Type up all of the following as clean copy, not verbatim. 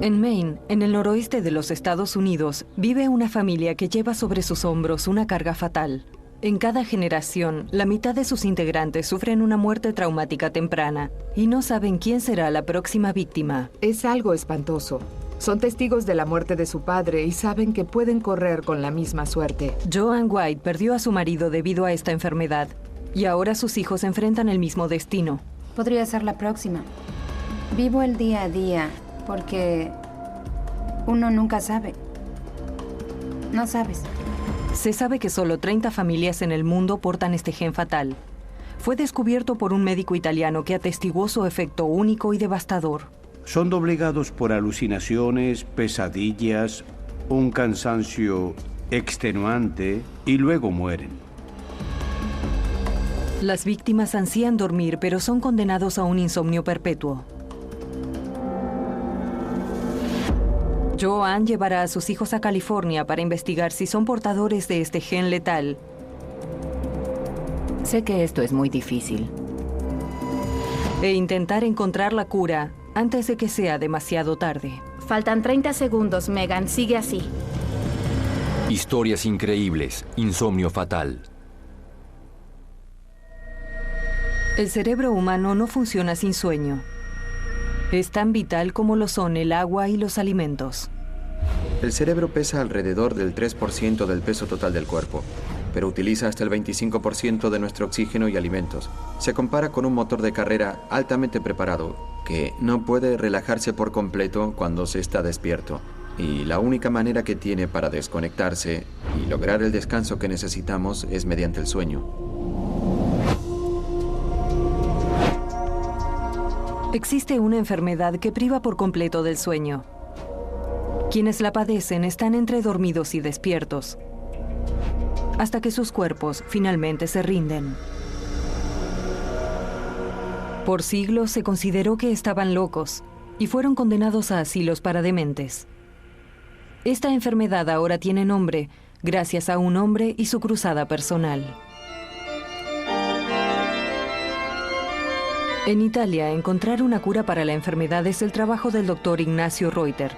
En Maine, en el noroeste de los Estados Unidos, vive una familia que lleva sobre sus hombros una carga fatal. En cada generación, la mitad de sus integrantes sufren una muerte traumática temprana y no saben quién será la próxima víctima. Es algo espantoso. Son testigos de la muerte de su padre y saben que pueden correr con la misma suerte. Joanne White perdió a su marido debido a esta enfermedad y ahora sus hijos enfrentan el mismo destino. Podría ser la próxima. Vivo el día a día porque uno nunca sabe. No sabes. Se sabe que solo 30 familias en el mundo portan este gen fatal. Fue descubierto por un médico italiano que atestiguó su efecto único y devastador. Son doblegados por alucinaciones, pesadillas, un cansancio extenuante y luego mueren. Las víctimas ansían dormir, pero son condenados a un insomnio perpetuo. Joanne llevará a sus hijos a California para investigar si son portadores de este gen letal. Sé que esto es muy difícil. E intentar encontrar la cura antes de que sea demasiado tarde. Faltan 30 segundos, Megan. Sigue así. Historias increíbles. Insomnio fatal. El cerebro humano no funciona sin sueño. Es tan vital como lo son el agua y los alimentos. El cerebro pesa alrededor del 3% del peso total del cuerpo, pero utiliza hasta el 25% de nuestro oxígeno y alimentos. Se compara con un motor de carrera altamente preparado, que no puede relajarse por completo cuando se está despierto. Y la única manera que tiene para desconectarse y lograr el descanso que necesitamos es mediante el sueño. Existe una enfermedad que priva por completo del sueño. Quienes la padecen están entre dormidos y despiertos, hasta que sus cuerpos finalmente se rinden. Por siglos se consideró que estaban locos y fueron condenados a asilos para dementes. Esta enfermedad ahora tiene nombre gracias a un hombre y su cruzada personal. En Italia, encontrar una cura para la enfermedad es el trabajo del doctor Ignacio Reuter.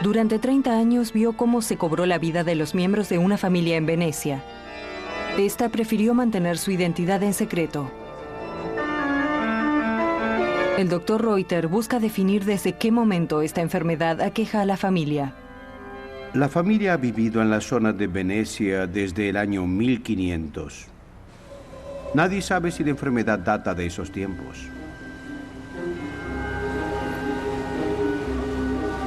Durante 30 años vio cómo se cobró la vida de los miembros de una familia en Venecia. Esta prefirió mantener su identidad en secreto. El doctor Reuter busca definir desde qué momento esta enfermedad aqueja a la familia. La familia ha vivido en la zona de Venecia desde el año 1500. Nadie sabe si la enfermedad data de esos tiempos.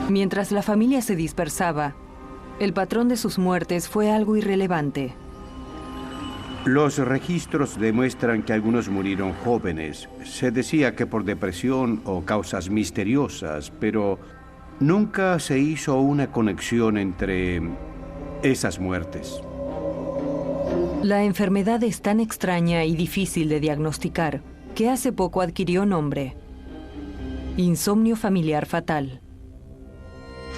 Mientras la familia se dispersaba, el patrón de sus muertes fue algo irrelevante. Los registros demuestran que algunos murieron jóvenes. Se decía que por depresión o causas misteriosas, pero nunca se hizo una conexión entre esas muertes. La enfermedad es tan extraña y difícil de diagnosticar que hace poco adquirió nombre: insomnio familiar fatal.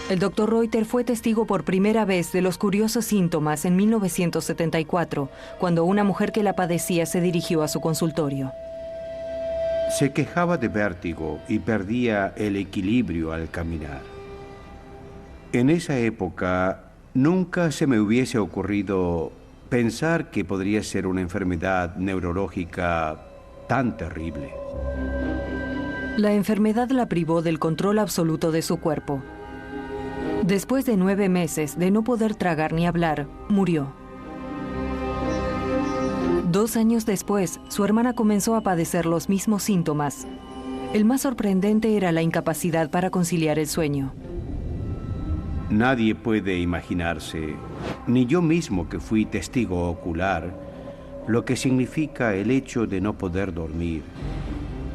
El doctor Reuter fue testigo por primera vez de los curiosos síntomas en 1974, cuando una mujer que la padecía se dirigió a su consultorio. Se quejaba de vértigo y perdía el equilibrio al caminar. En esa época, nunca se me hubiese ocurrido pensar que podría ser una enfermedad neurológica tan terrible. La enfermedad la privó del control absoluto de su cuerpo. Después de 9 meses de no poder tragar ni hablar, murió. 2 años después, su hermana comenzó a padecer los mismos síntomas. El más sorprendente era la incapacidad para conciliar el sueño. Nadie puede imaginarse, ni yo mismo que fui testigo ocular, lo que significa el hecho de no poder dormir,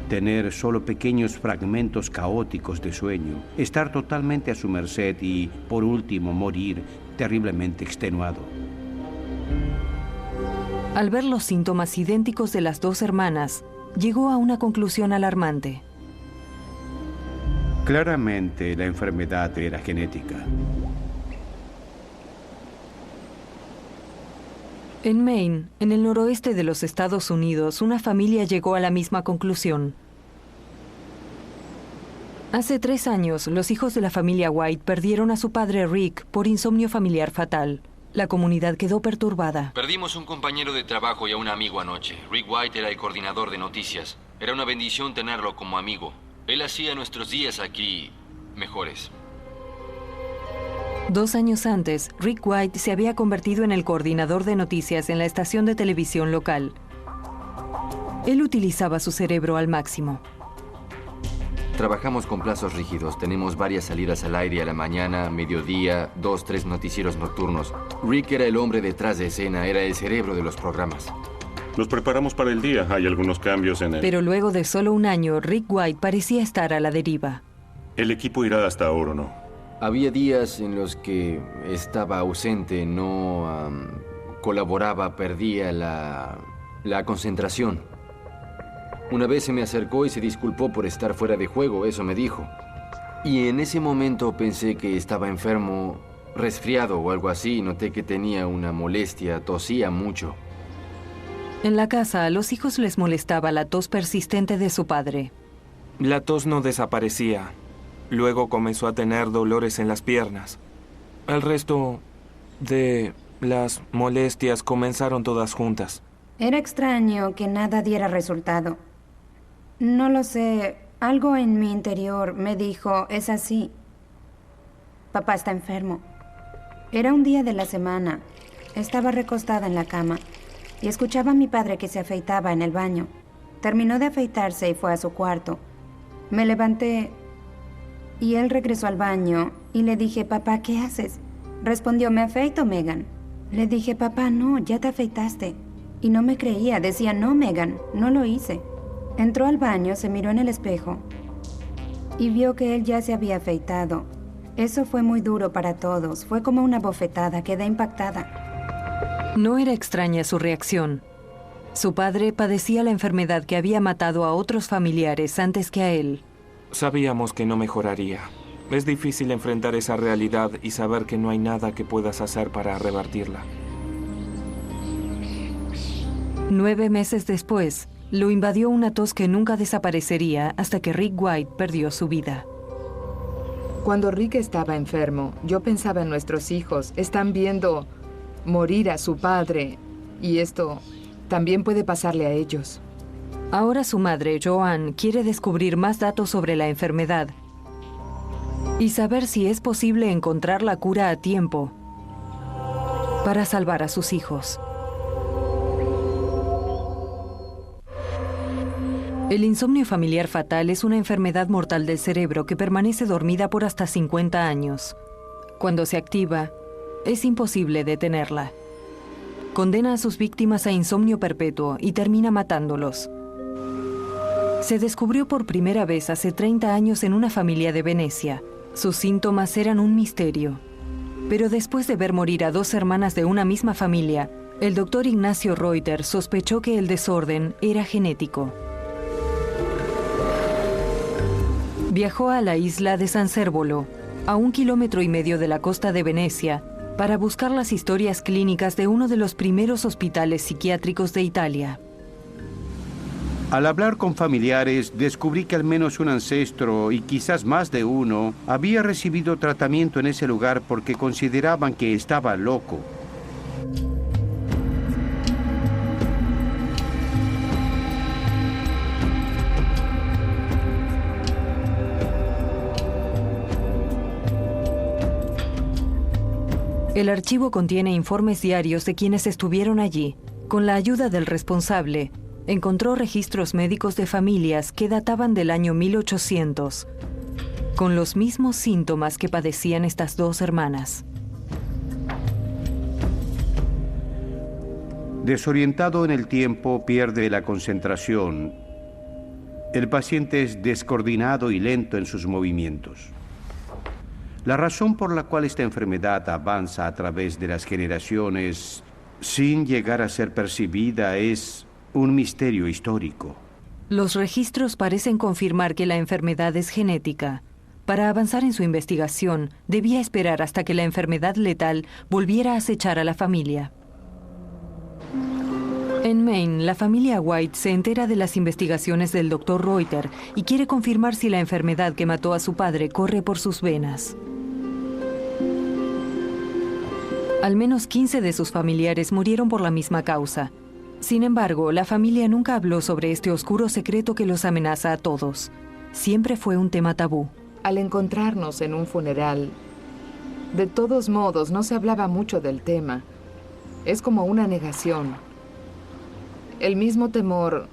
tener solo pequeños fragmentos caóticos de sueño, estar totalmente a su merced y, por último, morir terriblemente extenuado. Al ver los síntomas idénticos de las 2 hermanas, llegó a una conclusión alarmante. Claramente la enfermedad era genética. En Maine, en el noroeste de los Estados Unidos, una familia llegó a la misma conclusión. Hace 3 años, los hijos de la familia White perdieron a su padre Rick por insomnio familiar fatal. La comunidad quedó perturbada. Perdimos un compañero de trabajo y a un amigo anoche. Rick White era el coordinador de noticias. Era una bendición tenerlo como amigo. Él hacía nuestros días aquí mejores. 2 años antes, Rick White se había convertido en el coordinador de noticias en la estación de televisión local. Él utilizaba su cerebro al máximo. Trabajamos con plazos rígidos. Tenemos varias salidas al aire a la mañana, mediodía, 2, 3 noticieros nocturnos. Rick era el hombre detrás de escena, era el cerebro de los programas. Nos preparamos para el día. Hay algunos cambios en el... Pero luego de solo 1 año, Rick White parecía estar a la deriva. El equipo irá hasta ahora, ¿no? Había días en los que estaba ausente, no colaboraba, perdía la concentración. Una vez se me acercó y se disculpó por estar fuera de juego, eso me dijo. Y en ese momento pensé que estaba enfermo, resfriado o algo así. Noté que tenía una molestia, tosía mucho. En la casa, a los hijos les molestaba la tos persistente de su padre. La tos no desaparecía. Luego comenzó a tener dolores en las piernas. El resto de las molestias comenzaron todas juntas. Era extraño que nada diera resultado. No lo sé, algo en mi interior me dijo, es así. Papá está enfermo. Era un día de la semana. Estaba recostada en la cama y escuchaba a mi padre que se afeitaba en el baño. Terminó de afeitarse y fue a su cuarto. Me levanté y él regresó al baño y le dije, papá, ¿qué haces? Respondió, me afeito, Megan. Le dije, papá, no, ya te afeitaste. Y no me creía, decía, no, Megan, no lo hice. Entró al baño, se miró en el espejo y vio que él ya se había afeitado. Eso fue muy duro para todos, fue como una bofetada, quedé impactada. No era extraña su reacción. Su padre padecía la enfermedad que había matado a otros familiares antes que a él. Sabíamos que no mejoraría. Es difícil enfrentar esa realidad y saber que no hay nada que puedas hacer para revertirla. 9 meses después, lo invadió una tos que nunca desaparecería hasta que Rick White perdió su vida. Cuando Rick estaba enfermo, yo pensaba en nuestros hijos. Están viendo morir a su padre y esto también puede pasarle a ellos. Ahora su madre, Joanne, quiere descubrir más datos sobre la enfermedad y saber si es posible encontrar la cura a tiempo para salvar a sus hijos. El insomnio familiar fatal es una enfermedad mortal del cerebro que permanece dormida por hasta 50 años. Cuando se activa, es imposible detenerla. Condena a sus víctimas a insomnio perpetuo y termina matándolos. Se descubrió por primera vez hace 30 años en una familia de Venecia. Sus síntomas eran un misterio. Pero después de ver morir a 2 hermanas de una misma familia, el doctor Ignacio Reuter sospechó que el desorden era genético. Viajó a la isla de San Cérvolo, a 1,5 kilómetros de la costa de Venecia, para buscar las historias clínicas de uno de los primeros hospitales psiquiátricos de Italia. Al hablar con familiares, descubrí que al menos un ancestro, y quizás más de uno, había recibido tratamiento en ese lugar porque consideraban que estaba loco. El archivo contiene informes diarios de quienes estuvieron allí. Con la ayuda del responsable, encontró registros médicos de familias que databan del año 1800, con los mismos síntomas que padecían estas 2 hermanas. Desorientado en el tiempo, pierde la concentración. El paciente es descoordinado y lento en sus movimientos. La razón por la cual esta enfermedad avanza a través de las generaciones sin llegar a ser percibida es un misterio histórico. Los registros parecen confirmar que la enfermedad es genética. Para avanzar en su investigación, debía esperar hasta que la enfermedad letal volviera a acechar a la familia. En Maine, la familia White se entera de las investigaciones del Dr. Reuter y quiere confirmar si la enfermedad que mató a su padre corre por sus venas. Al menos 15 de sus familiares murieron por la misma causa. Sin embargo, la familia nunca habló sobre este oscuro secreto que los amenaza a todos. Siempre fue un tema tabú. Al encontrarnos en un funeral, de todos modos no se hablaba mucho del tema. Es como una negación. El mismo temor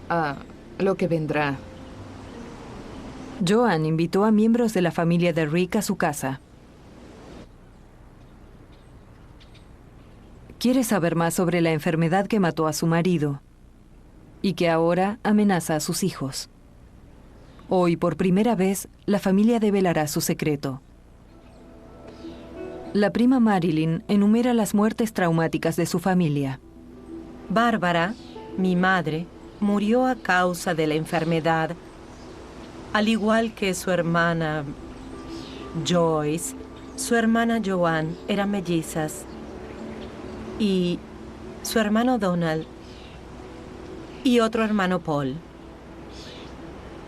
a lo que vendrá. Joan invitó a miembros de la familia de Rick a su casa. Quiere saber más sobre la enfermedad que mató a su marido y que ahora amenaza a sus hijos. Hoy, por primera vez, la familia develará su secreto. La prima Marilyn enumera las muertes traumáticas de su familia. Bárbara, mi madre, murió a causa de la enfermedad, al igual que su hermana Joyce. Su hermana Joan eran mellizas y su hermano Donald y otro hermano Paul.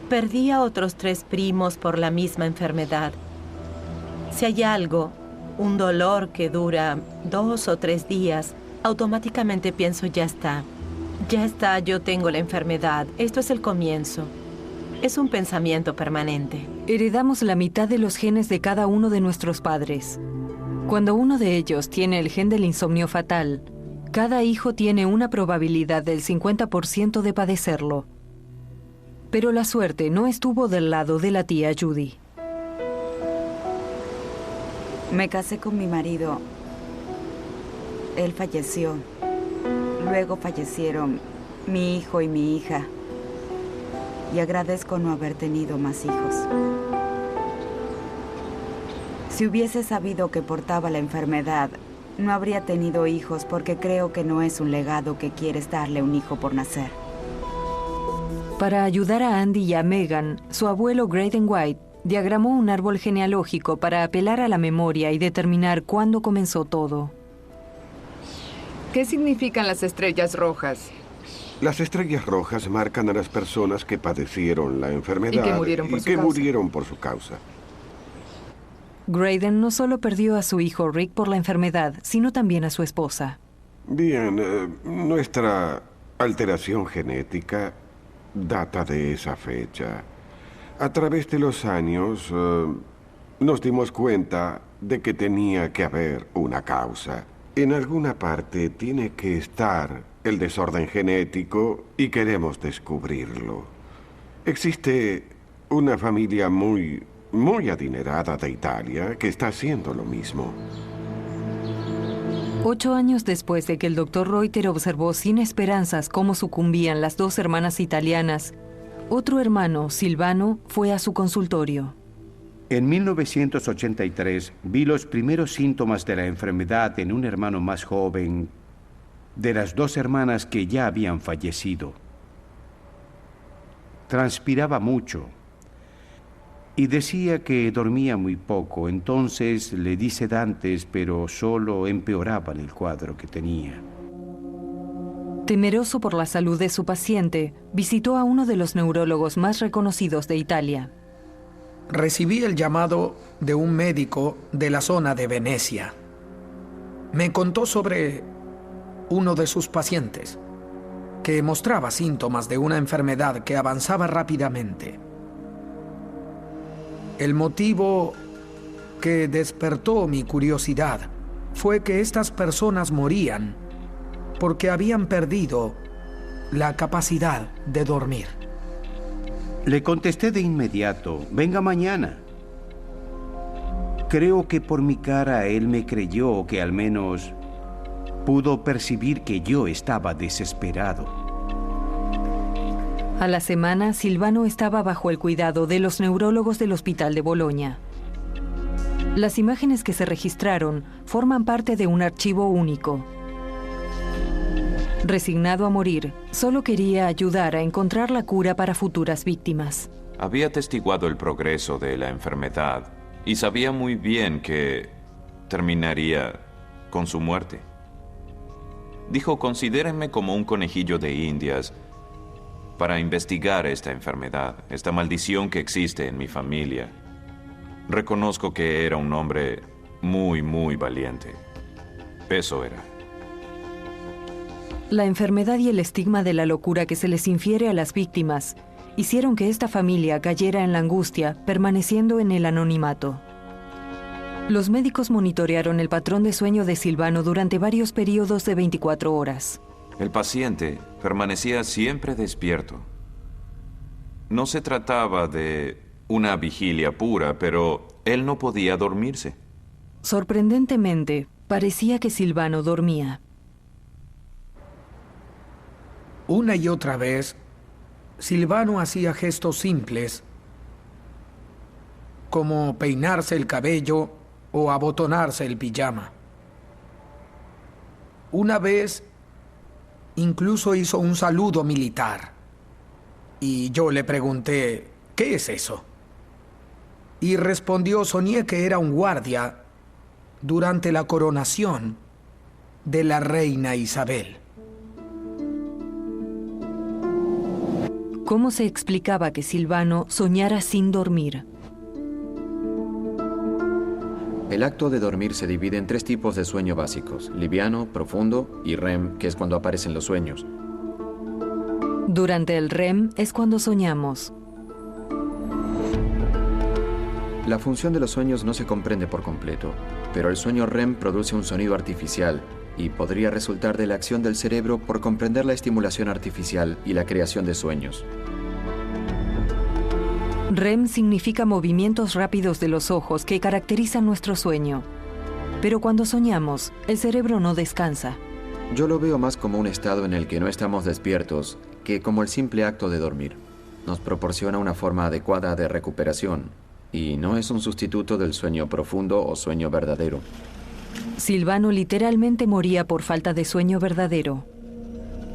Perdí a otros 3 primos por la misma enfermedad. Si hay algo, un dolor que dura 2 o 3 días, automáticamente pienso, ya está, yo tengo la enfermedad, esto es el comienzo. Es un pensamiento permanente. Heredamos la mitad de los genes de cada uno de nuestros padres. Cuando uno de ellos tiene el gen del insomnio fatal, cada hijo tiene una probabilidad del 50% de padecerlo. Pero la suerte no estuvo del lado de la tía Judy. Me casé con mi marido. Él falleció. Luego fallecieron mi hijo y mi hija. Y agradezco no haber tenido más hijos. Si hubiese sabido que portaba la enfermedad, no habría tenido hijos porque creo que no es un legado que quieres darle a un hijo por nacer. Para ayudar a Andy y a Megan, su abuelo Graydon White diagramó un árbol genealógico para apelar a la memoria y determinar cuándo comenzó todo. ¿Qué significan las estrellas rojas? Las estrellas rojas marcan a las personas que padecieron la enfermedad y que murieron por su causa. Graydon no solo perdió a su hijo Rick por la enfermedad, sino también a su esposa. Bien, nuestra alteración genética data de esa fecha. A través de los años, nos dimos cuenta de que tenía que haber una causa. En alguna parte tiene que estar el desorden genético y queremos descubrirlo. Existe una familia muy adinerada de Italia que está haciendo lo mismo. 8 años después de que el Dr. Reuter observó sin esperanzas cómo sucumbían las 2 hermanas italianas, otro hermano, Silvano, fue a su consultorio. En 1983 vi los primeros síntomas de la enfermedad en un hermano más joven de las 2 hermanas que ya habían fallecido. Transpiraba mucho y decía que dormía muy poco. Entonces le di sedantes, pero solo empeoraban el cuadro que tenía. Temeroso por la salud de su paciente, visitó a uno de los neurólogos más reconocidos de Italia. Recibí el llamado de un médico de la zona de Venecia. Me contó sobre uno de sus pacientes, que mostraba síntomas de una enfermedad que avanzaba rápidamente. El motivo que despertó mi curiosidad fue que estas personas morían porque habían perdido la capacidad de dormir. Le contesté de inmediato, venga mañana. Creo que por mi cara él me creyó, que al menos pudo percibir que yo estaba desesperado. A la semana, Silvano estaba bajo el cuidado de los neurólogos del Hospital de Bolonia. Las imágenes que se registraron forman parte de un archivo único. Resignado a morir, solo quería ayudar a encontrar la cura para futuras víctimas. Había atestiguado el progreso de la enfermedad y sabía muy bien que terminaría con su muerte. Dijo, considérenme como un conejillo de indias para investigar esta enfermedad, esta maldición que existe en mi familia. Reconozco que era un hombre muy, muy valiente. Eso era. La enfermedad y el estigma de la locura que se les infiere a las víctimas hicieron que esta familia cayera en la angustia, permaneciendo en el anonimato. Los médicos monitorearon el patrón de sueño de Silvano durante varios periodos de 24 horas. El paciente permanecía siempre despierto. No se trataba de una vigilia pura, pero él no podía dormirse. Sorprendentemente, parecía que Silvano dormía. Una y otra vez, Silvano hacía gestos simples, como peinarse el cabello o abotonarse el pijama. Una vez, incluso hizo un saludo militar. Y yo le pregunté, ¿qué es eso? Y respondió, soñé que era un guardia durante la coronación de la reina Isabel. ¿Cómo se explicaba que Silvano soñara sin dormir? El acto de dormir se divide en 3 tipos de sueño básicos: liviano, profundo y REM, que es cuando aparecen los sueños. Durante el REM es cuando soñamos. La función de los sueños no se comprende por completo, pero el sueño REM produce un sonido artificial y podría resultar de la acción del cerebro por comprender la estimulación artificial y la creación de sueños. REM significa movimientos rápidos de los ojos que caracterizan nuestro sueño. Pero cuando soñamos, el cerebro no descansa. Yo lo veo más como un estado en el que no estamos despiertos que como el simple acto de dormir. Nos proporciona una forma adecuada de recuperación y no es un sustituto del sueño profundo o sueño verdadero. Silvano literalmente moría por falta de sueño verdadero.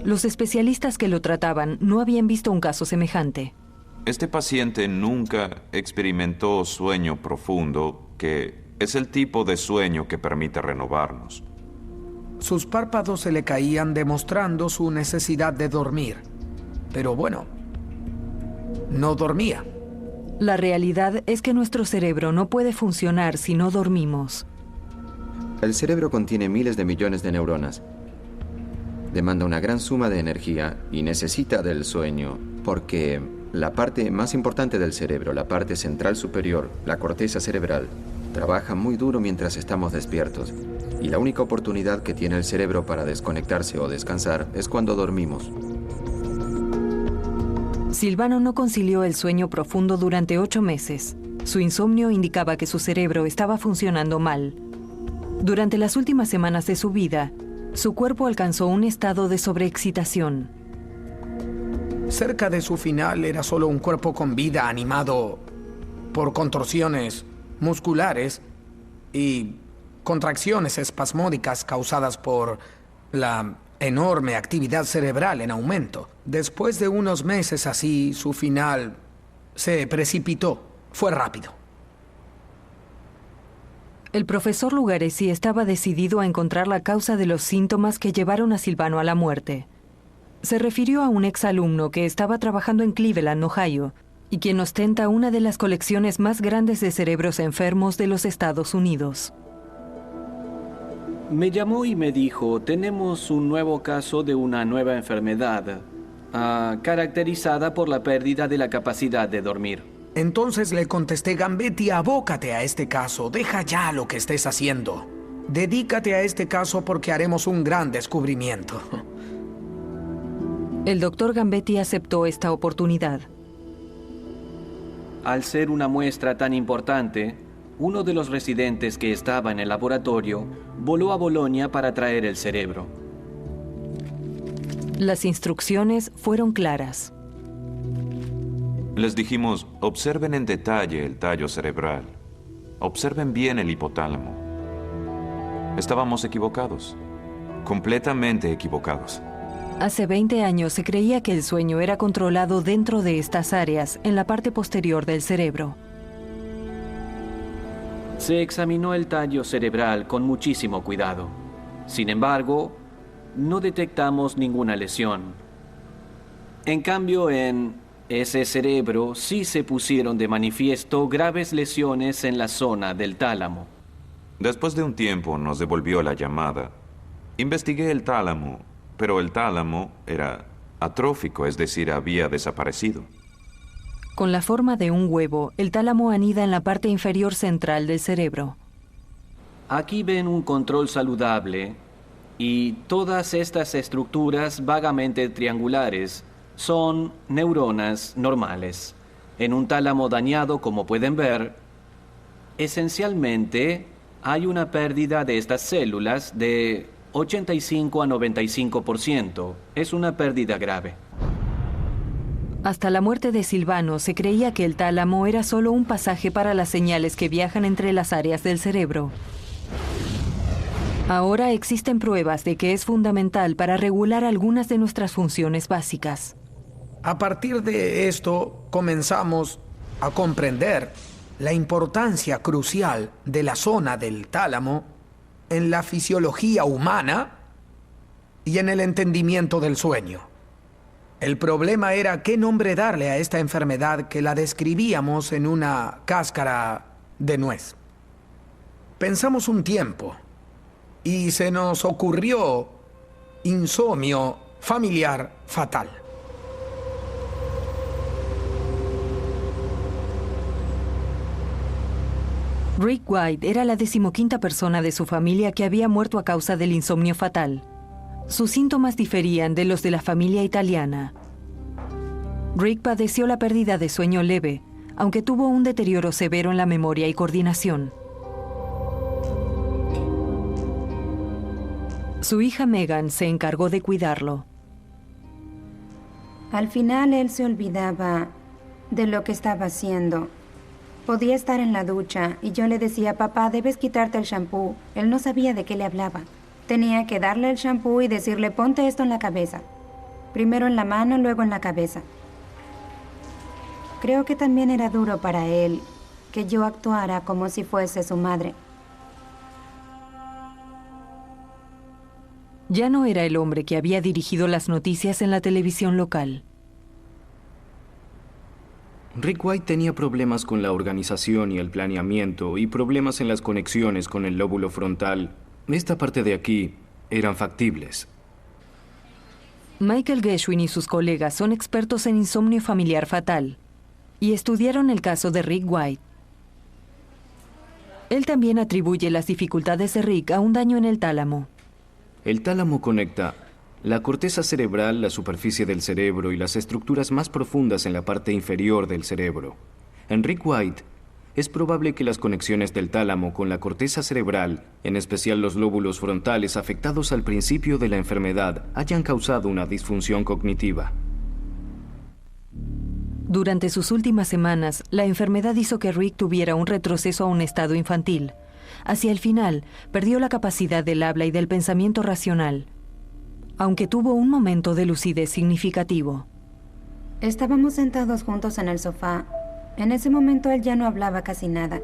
Los especialistas que lo trataban no habían visto un caso semejante. Este paciente nunca experimentó sueño profundo, que es el tipo de sueño que permite renovarnos. Sus párpados se le caían demostrando su necesidad de dormir. Pero bueno, no dormía. La realidad es que nuestro cerebro no puede funcionar si no dormimos. El cerebro contiene miles de millones de neuronas. Demanda una gran suma de energía y necesita del sueño porque la parte más importante del cerebro, la parte central superior, la corteza cerebral, trabaja muy duro mientras estamos despiertos. Y la única oportunidad que tiene el cerebro para desconectarse o descansar es cuando dormimos. Silvano no concilió el sueño profundo durante 8 meses. Su insomnio indicaba que su cerebro estaba funcionando mal. Durante las últimas semanas de su vida, su cuerpo alcanzó un estado de sobreexcitación. Cerca de su final era solo un cuerpo con vida animado por contorsiones musculares y contracciones espasmódicas causadas por la enorme actividad cerebral en aumento. Después de unos meses así, su final se precipitó. Fue rápido. El profesor Lugaresi estaba decidido a encontrar la causa de los síntomas que llevaron a Silvano a la muerte. Se refirió a un exalumno que estaba trabajando en Cleveland, Ohio, y quien ostenta una de las colecciones más grandes de cerebros enfermos de los Estados Unidos. Me llamó y me dijo, tenemos un nuevo caso de una nueva enfermedad, caracterizada por la pérdida de la capacidad de dormir. Entonces le contesté, Gambetti, abócate a este caso, deja ya lo que estés haciendo. Dedícate a este caso porque haremos un gran descubrimiento. El doctor Gambetti aceptó esta oportunidad. Al ser una muestra tan importante, uno de los residentes que estaba en el laboratorio voló a Bolonia para traer el cerebro. Las instrucciones fueron claras. Les dijimos, observen en detalle el tallo cerebral. Observen bien el hipotálamo. Estábamos equivocados. Completamente equivocados. Hace 20 años se creía que el sueño era controlado dentro de estas áreas, en la parte posterior del cerebro. Se examinó el tallo cerebral con muchísimo cuidado. Sin embargo, no detectamos ninguna lesión. En cambio, en ese cerebro sí se pusieron de manifiesto graves lesiones en la zona del tálamo. Después de un tiempo nos devolvió la llamada. Investigué el tálamo, pero el tálamo era atrófico, es decir, había desaparecido. Con la forma de un huevo, el tálamo anida en la parte inferior central del cerebro. Aquí ven un control saludable y todas estas estructuras vagamente triangulares son neuronas normales. En un tálamo dañado, como pueden ver, esencialmente hay una pérdida de estas células de 85 a 95%. Es una pérdida grave. Hasta la muerte de Silvano se creía que el tálamo era solo un pasaje para las señales que viajan entre las áreas del cerebro. Ahora existen pruebas de que es fundamental para regular algunas de nuestras funciones básicas. A partir de esto, comenzamos a comprender la importancia crucial de la zona del tálamo en la fisiología humana y en el entendimiento del sueño. El problema era qué nombre darle a esta enfermedad que la describíamos en una cáscara de nuez. Pensamos un tiempo y se nos ocurrió insomnio familiar fatal. Rick White era la 15ª persona de su familia que había muerto a causa del insomnio fatal. Sus síntomas diferían de los de la familia italiana. Rick padeció la pérdida de sueño leve, aunque tuvo un deterioro severo en la memoria y coordinación. Su hija Megan se encargó de cuidarlo. Al final él se olvidaba de lo que estaba haciendo. Podía estar en la ducha y yo le decía, papá, debes quitarte el shampoo. Él no sabía de qué le hablaba. Tenía que darle el shampoo y decirle, ponte esto en la cabeza. Primero en la mano, luego en la cabeza. Creo que también era duro para él que yo actuara como si fuese su madre. Ya no era el hombre que había dirigido las noticias en la televisión local. Rick White tenía problemas con la organización y el planeamiento y problemas en las conexiones con el lóbulo frontal. Esta parte de aquí eran factibles. Michael Gershwin y sus colegas son expertos en insomnio familiar fatal y estudiaron el caso de Rick White. Él también atribuye las dificultades de Rick a un daño en el tálamo. El tálamo conecta la corteza cerebral, la superficie del cerebro y las estructuras más profundas en la parte inferior del cerebro. En Rick White, es probable que las conexiones del tálamo con la corteza cerebral, en especial los lóbulos frontales afectados al principio de la enfermedad, hayan causado una disfunción cognitiva. Durante sus últimas semanas, la enfermedad hizo que Rick tuviera un retroceso a un estado infantil. Hacia el final, perdió la capacidad del habla y del pensamiento racional, aunque tuvo un momento de lucidez significativo. Estábamos sentados juntos en el sofá. En ese momento él ya no hablaba casi nada.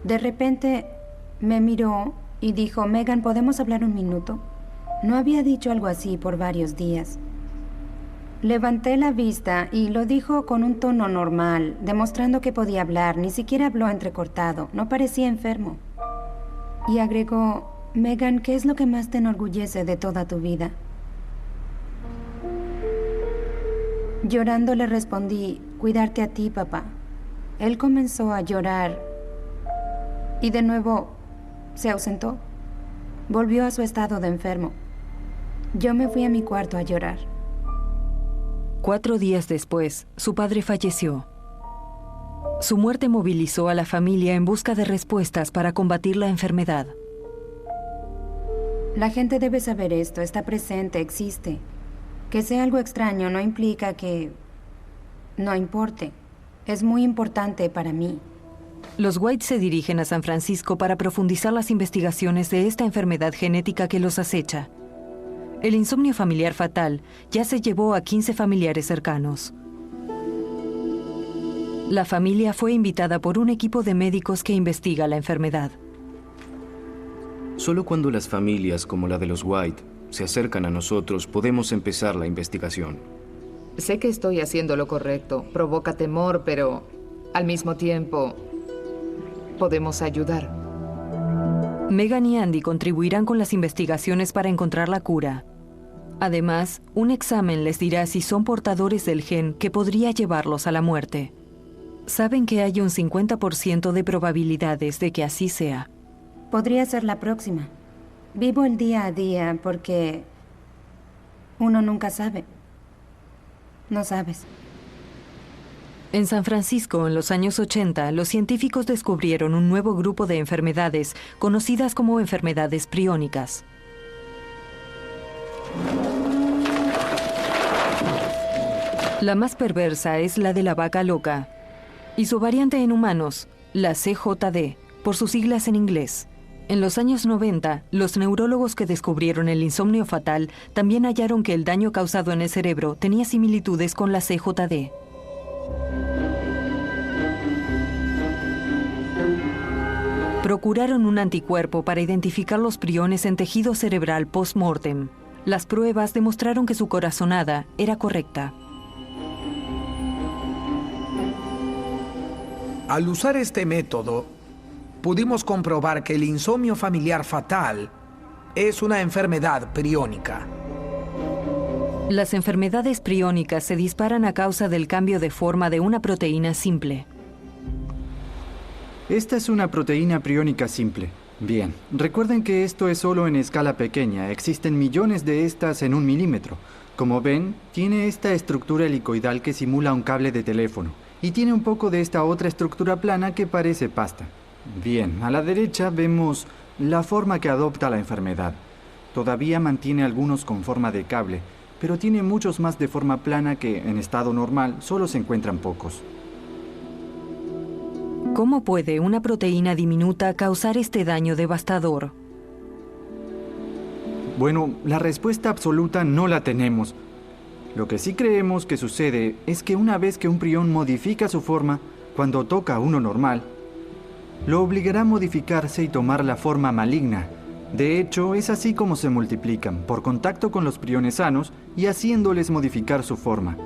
De repente me miró y dijo, Megan, ¿podemos hablar un minuto? No había dicho algo así por varios días. Levanté la vista y lo dijo con un tono normal, demostrando que podía hablar. Ni siquiera habló entrecortado, no parecía enfermo. Y agregó, Megan, ¿qué es lo que más te enorgullece de toda tu vida? Llorando le respondí, cuidarte a ti, papá. Él comenzó a llorar y de nuevo se ausentó. Volvió a su estado de enfermo. Yo me fui a mi cuarto a llorar. 4 días después, su padre falleció. Su muerte movilizó a la familia en busca de respuestas para combatir la enfermedad. La gente debe saber esto, está presente, existe. Que sea algo extraño no implica que no importe. Es muy importante para mí. Los White se dirigen a San Francisco para profundizar las investigaciones de esta enfermedad genética que los acecha. El insomnio familiar fatal ya se llevó a 15 familiares cercanos. La familia fue invitada por un equipo de médicos que investiga la enfermedad. Solo cuando las familias como la de los White se acercan a nosotros, podemos empezar la investigación. Sé que estoy haciendo lo correcto. Provoca temor, pero al mismo tiempo podemos ayudar. Megan y Andy contribuirán con las investigaciones para encontrar la cura. Además, un examen les dirá si son portadores del gen que podría llevarlos a la muerte. Saben que hay un 50% de probabilidades de que así sea. Podría ser la próxima. Vivo el día a día porque uno nunca sabe. No sabes. En San Francisco, en los años 80, los científicos descubrieron un nuevo grupo de enfermedades conocidas como enfermedades priónicas. La más perversa es la de la vaca loca, y su variante en humanos, la CJD, por sus siglas en inglés. En los años 90, los neurólogos que descubrieron el insomnio fatal también hallaron que el daño causado en el cerebro tenía similitudes con la CJD. Procuraron un anticuerpo para identificar los priones en tejido cerebral post-mortem. Las pruebas demostraron que su corazonada era correcta. Al usar este método, pudimos comprobar que el insomnio familiar fatal es una enfermedad priónica. Las enfermedades priónicas se disparan a causa del cambio de forma de una proteína simple. Esta es una proteína priónica simple. Bien, recuerden que esto es solo en escala pequeña. Existen millones de estas en 1 milímetro. Como ven, tiene esta estructura helicoidal que simula un cable de teléfono. Y tiene un poco de esta otra estructura plana que parece pasta. Bien, a la derecha vemos la forma que adopta la enfermedad. Todavía mantiene algunos con forma de cable, pero tiene muchos más de forma plana que, en estado normal, solo se encuentran pocos. ¿Cómo puede una proteína diminuta causar este daño devastador? Bueno, la respuesta absoluta no la tenemos. Lo que sí creemos que sucede es que una vez que un prión modifica su forma, cuando toca a uno normal, lo obligará a modificarse y tomar la forma maligna. De hecho, es así como se multiplican, por contacto con los priones sanos y haciéndoles modificar su forma.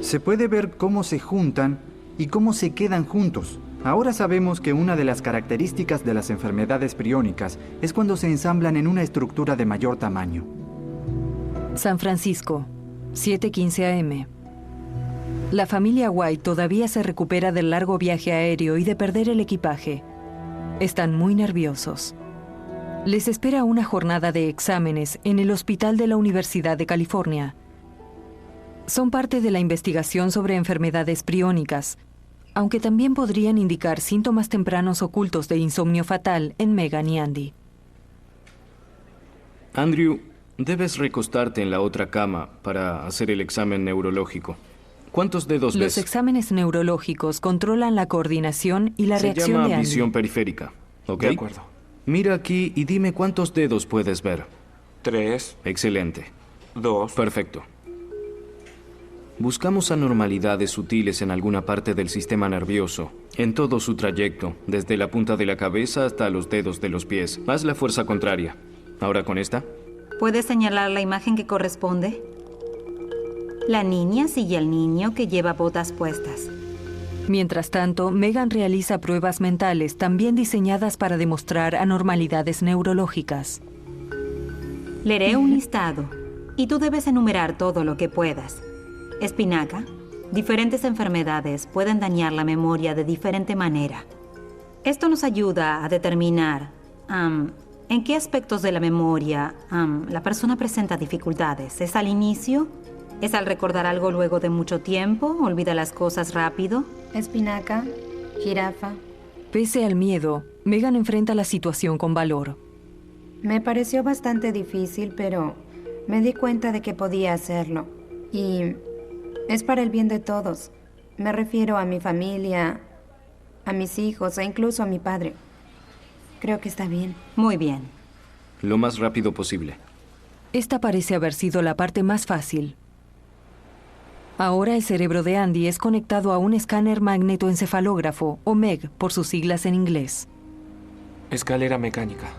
Se puede ver cómo se juntan y cómo se quedan juntos. Ahora sabemos que una de las características de las enfermedades priónicas es cuando se ensamblan en una estructura de mayor tamaño. San Francisco, 7:15 a.m. La familia White todavía se recupera del largo viaje aéreo y de perder el equipaje. Están muy nerviosos. Les espera una jornada de exámenes en el hospital de la Universidad de California. Son parte de la investigación sobre enfermedades priónicas, aunque también podrían indicar síntomas tempranos ocultos de insomnio fatal en Megan y Andy. Andrew, debes recostarte en la otra cama para hacer el examen neurológico. ¿Cuántos dedos ves? Los exámenes neurológicos controlan la coordinación y la reacción de Andy. Se llama visión periférica, ¿ok? De acuerdo. Mira aquí y dime cuántos dedos puedes ver. 3. Excelente. 2. Perfecto. Buscamos anormalidades sutiles en alguna parte del sistema nervioso, en todo su trayecto, desde la punta de la cabeza hasta los dedos de los pies. Haz la fuerza contraria. Ahora con esta. ¿Puedes señalar la imagen que corresponde? La niña sigue al niño que lleva botas puestas. Mientras tanto, Megan realiza pruebas mentales también diseñadas para demostrar anormalidades neurológicas. Leeré un listado y tú debes enumerar todo lo que puedas. Espinaca. Diferentes enfermedades pueden dañar la memoria de diferente manera. Esto nos ayuda a determinar en qué aspectos de la memoria la persona presenta dificultades. ¿Es al inicio? ¿Es al recordar algo luego de mucho tiempo? ¿Olvida las cosas rápido? Espinaca, jirafa. Pese al miedo, Megan enfrenta la situación con valor. Me pareció bastante difícil, pero me di cuenta de que podía hacerlo. Y es para el bien de todos. Me refiero a mi familia, a mis hijos e incluso a mi padre. Creo que está bien. Muy bien. Lo más rápido posible. Esta parece haber sido la parte más fácil. Ahora el cerebro de Andy es conectado a un escáner magnetoencefalógrafo, o MEG por sus siglas en inglés. Escalera mecánica.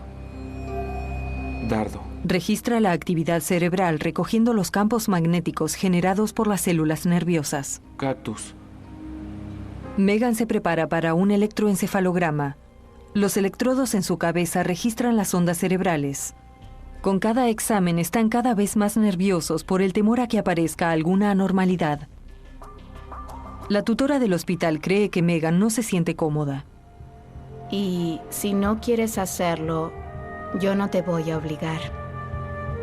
Dardo. Registra la actividad cerebral recogiendo los campos magnéticos generados por las células nerviosas. Cactus. Megan se prepara para un electroencefalograma. Los electrodos en su cabeza registran las ondas cerebrales. Con cada examen están cada vez más nerviosos por el temor a que aparezca alguna anormalidad. La tutora del hospital cree que Megan no se siente cómoda. Y si no quieres hacerlo, yo no te voy a obligar.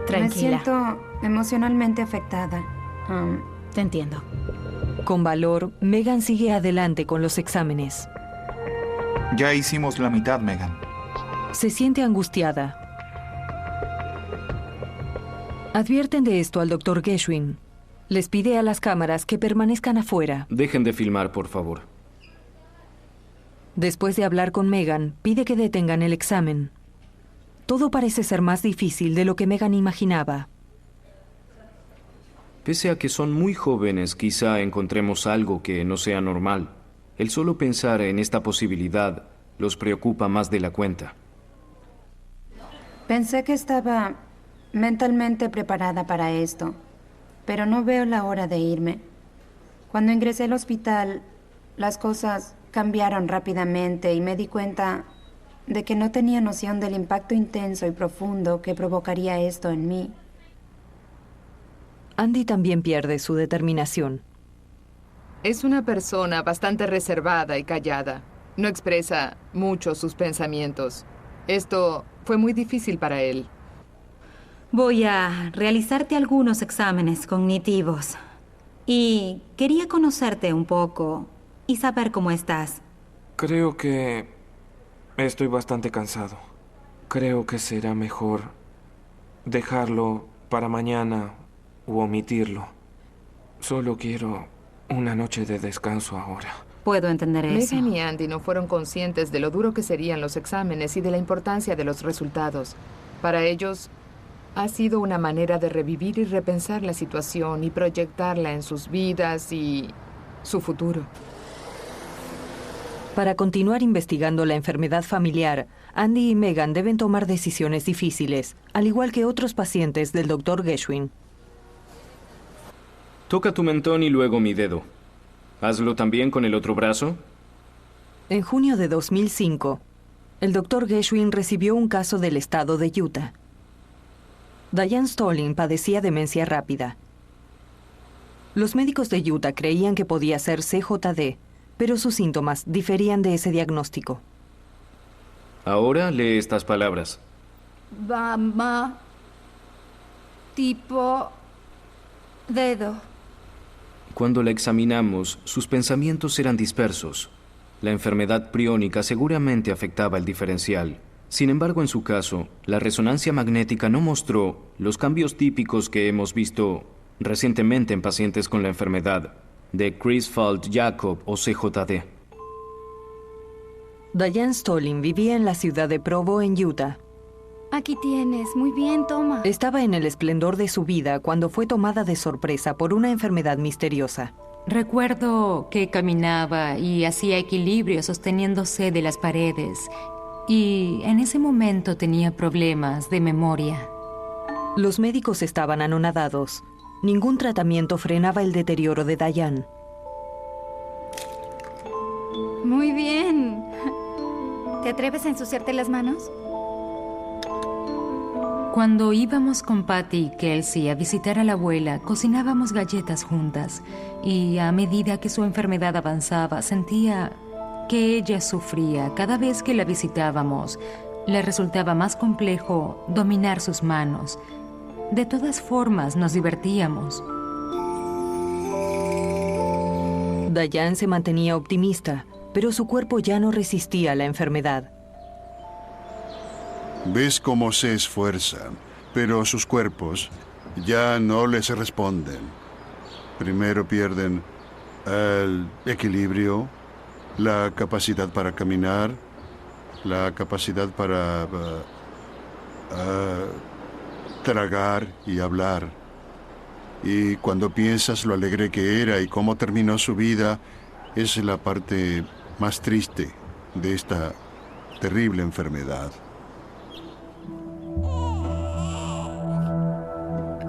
Tranquila. Me siento emocionalmente afectada. Te entiendo. Con valor, Megan sigue adelante con los exámenes. Ya hicimos la mitad, Megan. Se siente angustiada. Advierten de esto al Dr. Gershwin. Les pide a las cámaras que permanezcan afuera. Dejen de filmar, por favor. Después de hablar con Megan, pide que detengan el examen. Todo parece ser más difícil de lo que Megan imaginaba. Pese a que son muy jóvenes, quizá encontremos algo que no sea normal. El solo pensar en esta posibilidad los preocupa más de la cuenta. Pensé que estaba mentalmente preparada para esto, pero no veo la hora de irme. Cuando ingresé al hospital, las cosas cambiaron rápidamente y me di cuenta de que no tenía noción del impacto intenso y profundo que provocaría esto en mí. Andy también pierde su determinación. Es una persona bastante reservada y callada. No expresa mucho sus pensamientos. Esto fue muy difícil para él. Voy a realizarte algunos exámenes cognitivos. Y quería conocerte un poco y saber cómo estás. Creo que estoy bastante cansado. Creo que será mejor dejarlo para mañana u omitirlo. Solo quiero una noche de descanso ahora. Puedo entender eso. Megan y Andy no fueron conscientes de lo duro que serían los exámenes y de la importancia de los resultados. Para ellos, ha sido una manera de revivir y repensar la situación y proyectarla en sus vidas y su futuro. Para continuar investigando la enfermedad familiar, Andy y Megan deben tomar decisiones difíciles, al igual que otros pacientes del Dr. Gershwin. Toca tu mentón y luego mi dedo. Hazlo también con el otro brazo. En junio de 2005, el Dr. Gershwin recibió un caso del estado de Utah. Diane Stolling padecía demencia rápida. Los médicos de Utah creían que podía ser CJD, pero sus síntomas diferían de ese diagnóstico. Ahora lee estas palabras. Mamá. Tipo. Dedo. Cuando la examinamos, sus pensamientos eran dispersos. La enfermedad priónica seguramente afectaba el diferencial. Sin embargo, en su caso, la resonancia magnética no mostró los cambios típicos que hemos visto recientemente en pacientes con la enfermedad de Creutzfeldt-Jakob o CJD. Diane Stolling vivía en la ciudad de Provo, en Utah. Aquí tienes. Muy bien, toma. Estaba en el esplendor de su vida cuando fue tomada de sorpresa por una enfermedad misteriosa. Recuerdo que caminaba y hacía equilibrio sosteniéndose de las paredes. Y en ese momento tenía problemas de memoria. Los médicos estaban anonadados. Ningún tratamiento frenaba el deterioro de Diane. Muy bien. ¿Te atreves a ensuciarte las manos? Cuando íbamos con Patty y Kelsey a visitar a la abuela, cocinábamos galletas juntas. Y a medida que su enfermedad avanzaba, sentía que ella sufría. Cada vez que la visitábamos, le resultaba más complejo dominar sus manos. De todas formas, nos divertíamos. Diane se mantenía optimista, pero su cuerpo ya no resistía la enfermedad. Ves cómo se esfuerzan, pero sus cuerpos ya no les responden. Primero pierden el equilibrio, la capacidad para caminar, la capacidad para tragar y hablar. Y cuando piensas lo alegre que era y cómo terminó su vida, es la parte más triste de esta terrible enfermedad.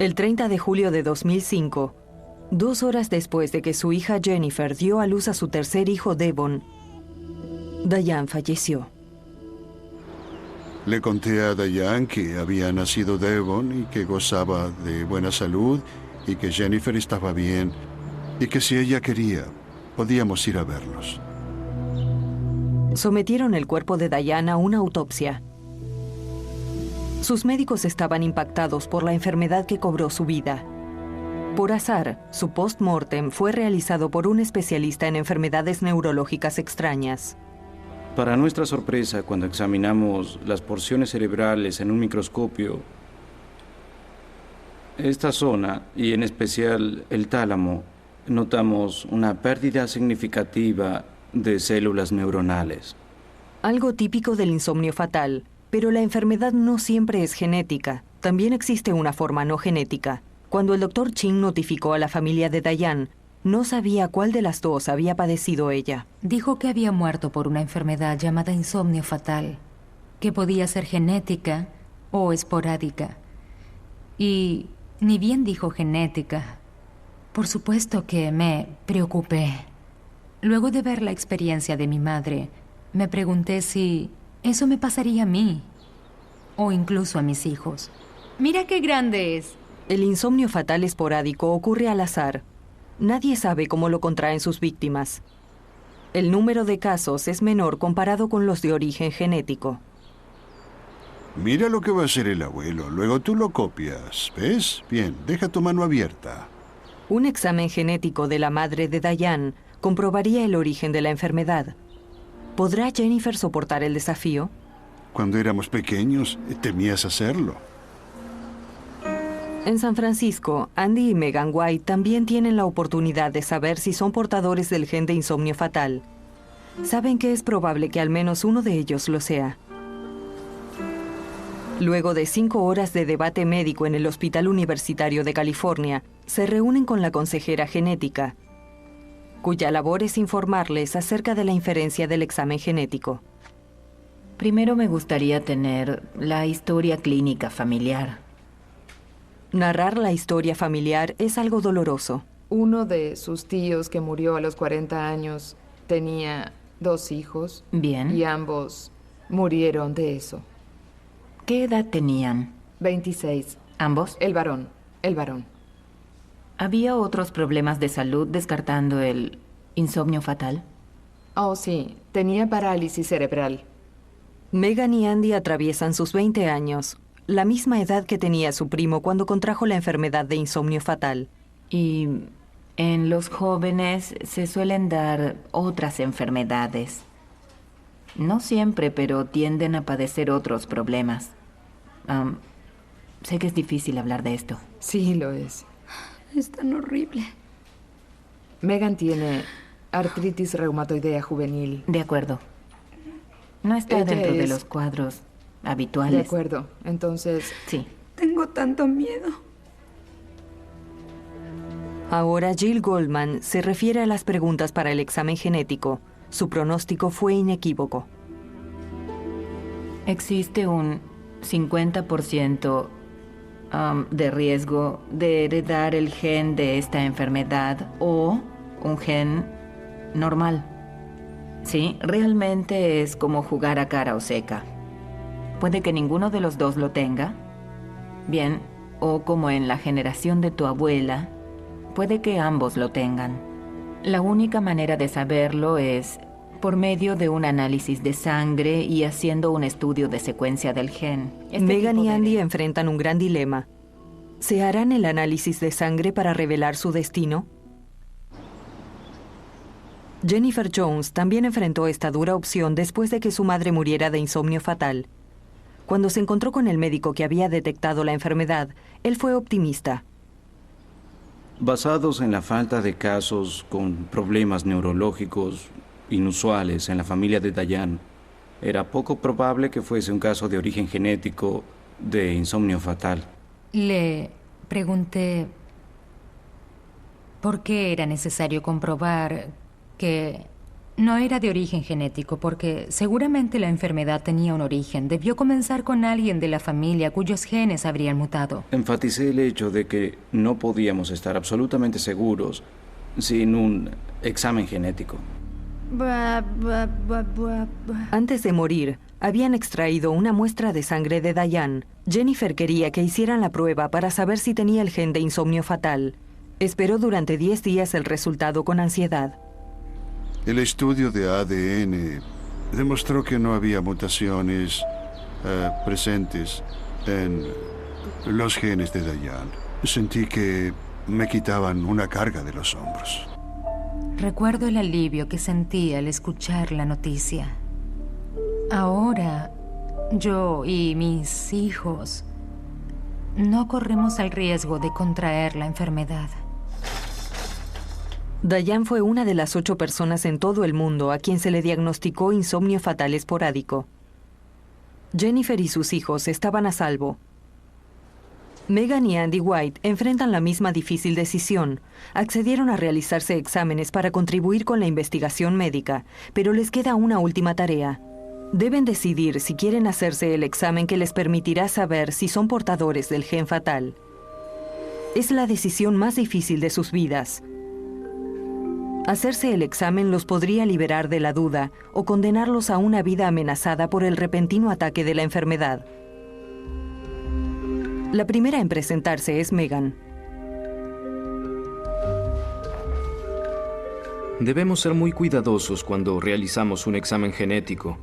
El 30 de julio de 2005, 2 horas después de que su hija Jennifer dio a luz a su tercer hijo Devon, Diane falleció. Le conté a Diane que había nacido Devon y que gozaba de buena salud y que Jennifer estaba bien y que si ella quería, podíamos ir a verlos. Sometieron el cuerpo de Diane a una autopsia. Sus médicos estaban impactados por la enfermedad que cobró su vida. Por azar, su post-mortem fue realizado por un especialista en enfermedades neurológicas extrañas. Para nuestra sorpresa, cuando examinamos las porciones cerebrales en un microscopio, esta zona, y en especial el tálamo, notamos una pérdida significativa de células neuronales. Algo típico del insomnio fatal, pero la enfermedad no siempre es genética. También existe una forma no genética. Cuando el Dr. Ching notificó a la familia de Diane, no sabía cuál de las dos había padecido ella. Dijo que había muerto por una enfermedad llamada insomnio fatal, que podía ser genética o esporádica. Y ni bien dijo genética. Por supuesto que me preocupé. Luego de ver la experiencia de mi madre, me pregunté si eso me pasaría a mí o incluso a mis hijos. ¡Mira qué grande es! El insomnio fatal esporádico ocurre al azar. Nadie sabe cómo lo contraen sus víctimas. El número de casos es menor comparado con los de origen genético. Mira lo que va a hacer el abuelo, luego tú lo copias. ¿Ves? Bien, deja tu mano abierta. Un examen genético de la madre de Diane comprobaría el origen de la enfermedad. ¿Podrá Jennifer soportar el desafío? Cuando éramos pequeños, temías hacerlo. En San Francisco, Andy y Megan White también tienen la oportunidad de saber si son portadores del gen de insomnio fatal. Saben que es probable que al menos uno de ellos lo sea. Luego de 5 horas de debate médico en el Hospital Universitario de California, se reúnen con la consejera genética, cuya labor es informarles acerca de la inferencia del examen genético. Primero me gustaría tener la historia clínica familiar. Narrar la historia familiar es algo doloroso. Uno de sus tíos que murió a los 40 años tenía 2 hijos. Bien. Y ambos murieron de eso. ¿Qué edad tenían? 26. ¿Ambos? El varón. ¿Había otros problemas de salud descartando el insomnio fatal? Oh, sí. Tenía parálisis cerebral. Megan y Andy atraviesan sus 20 años, la misma edad que tenía su primo cuando contrajo la enfermedad de insomnio fatal. Y en los jóvenes se suelen dar otras enfermedades. No siempre, pero tienden a padecer otros problemas. Sé que es difícil hablar de esto. Sí, lo es. Es tan horrible. Megan tiene artritis reumatoidea juvenil. De acuerdo. No está Ella dentro de es- los cuadros habituales. De acuerdo. Entonces... Sí. Tengo tanto miedo. Ahora Jill Goldman se refiere a las preguntas para el examen genético. Su pronóstico fue inequívoco. Existe un 50% de riesgo de heredar el gen de esta enfermedad o un gen normal. Sí, realmente es como jugar a cara o seca. Puede que ninguno de los dos lo tenga. Bien, o como en la generación de tu abuela, puede que ambos lo tengan. La única manera de saberlo es por medio de un análisis de sangre y haciendo un estudio de secuencia del gen. Megan y Andy enfrentan un gran dilema. ¿Se harán el análisis de sangre para revelar su destino? Jennifer Jones también enfrentó esta dura opción después de que su madre muriera de insomnio fatal. Cuando se encontró con el médico que había detectado la enfermedad, él fue optimista. Basados en la falta de casos con problemas neurológicos inusuales en la familia de Diane, era poco probable que fuese un caso de origen genético de insomnio fatal. Le pregunté por qué era necesario comprobar que No era de origen genético porque seguramente la enfermedad tenía un origen. Debió comenzar con alguien de la familia cuyos genes habrían mutado. Enfaticé el hecho de que no podíamos estar absolutamente seguros sin un examen genético. Antes de morir, habían extraído una muestra de sangre de Diane. Jennifer quería que hicieran la prueba para saber si tenía el gen de insomnio fatal. Esperó durante 10 días el resultado con ansiedad. El estudio de ADN demostró que no había mutaciones presentes en los genes de Diane. Sentí que me quitaban una carga de los hombros. Recuerdo el alivio que sentí al escuchar la noticia. Ahora, yo y mis hijos no corremos el riesgo de contraer la enfermedad. Diane fue una de las 8 personas en todo el mundo a quien se le diagnosticó insomnio fatal esporádico. Jennifer y sus hijos estaban a salvo. Megan y Andy White enfrentan la misma difícil decisión. Accedieron a realizarse exámenes para contribuir con la investigación médica, pero les queda una última tarea. Deben decidir si quieren hacerse el examen que les permitirá saber si son portadores del gen fatal. Es la decisión más difícil de sus vidas. Hacerse el examen los podría liberar de la duda o condenarlos a una vida amenazada por el repentino ataque de la enfermedad. La primera en presentarse es Megan. Debemos ser muy cuidadosos cuando realizamos un examen genético.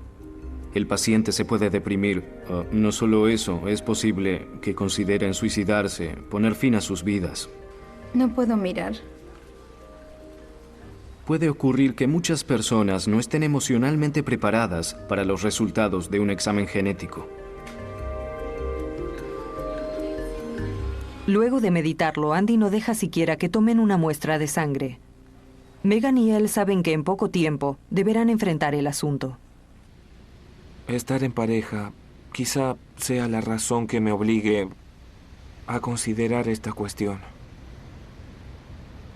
El paciente se puede deprimir. No solo eso, es posible que consideren suicidarse, poner fin a sus vidas. No puedo mirar. Puede ocurrir que muchas personas no estén emocionalmente preparadas para los resultados de un examen genético. Luego de meditarlo, Andy no deja siquiera que tomen una muestra de sangre. Megan y él saben que en poco tiempo deberán enfrentar el asunto. Estar en pareja quizá sea la razón que me obligue a considerar esta cuestión.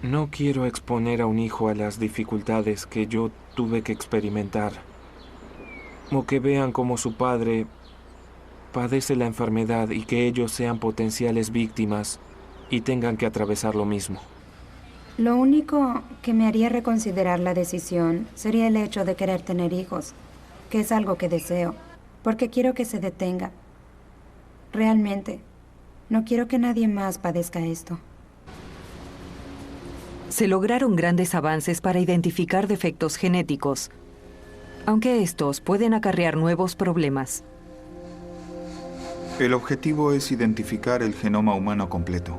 No quiero exponer a un hijo a las dificultades que yo tuve que experimentar, o que vean cómo su padre padece la enfermedad y que ellos sean potenciales víctimas y tengan que atravesar lo mismo. Lo único que me haría reconsiderar la decisión sería el hecho de querer tener hijos, que es algo que deseo, porque quiero que se detenga. Realmente, no quiero que nadie más padezca esto. Se lograron grandes avances para identificar defectos genéticos, aunque estos pueden acarrear nuevos problemas. El objetivo es identificar el genoma humano completo.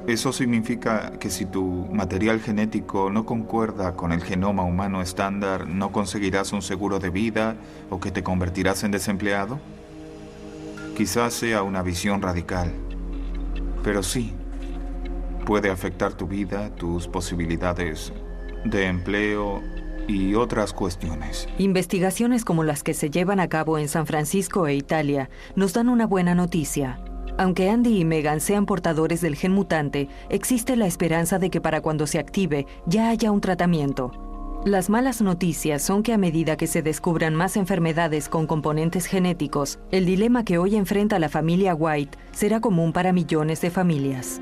Eso significa que si tu material genético no concuerda con el genoma humano estándar, ¿no conseguirás un seguro de vida o que te convertirás en desempleado? Quizás sea una visión radical, pero sí, puede afectar tu vida, tus posibilidades de empleo y otras cuestiones. Investigaciones como las que se llevan a cabo en San Francisco e Italia nos dan una buena noticia. Aunque Andy y Megan sean portadores del gen mutante, existe la esperanza de que para cuando se active ya haya un tratamiento. Las malas noticias son que a medida que se descubran más enfermedades con componentes genéticos, el dilema que hoy enfrenta la familia White será común para millones de familias.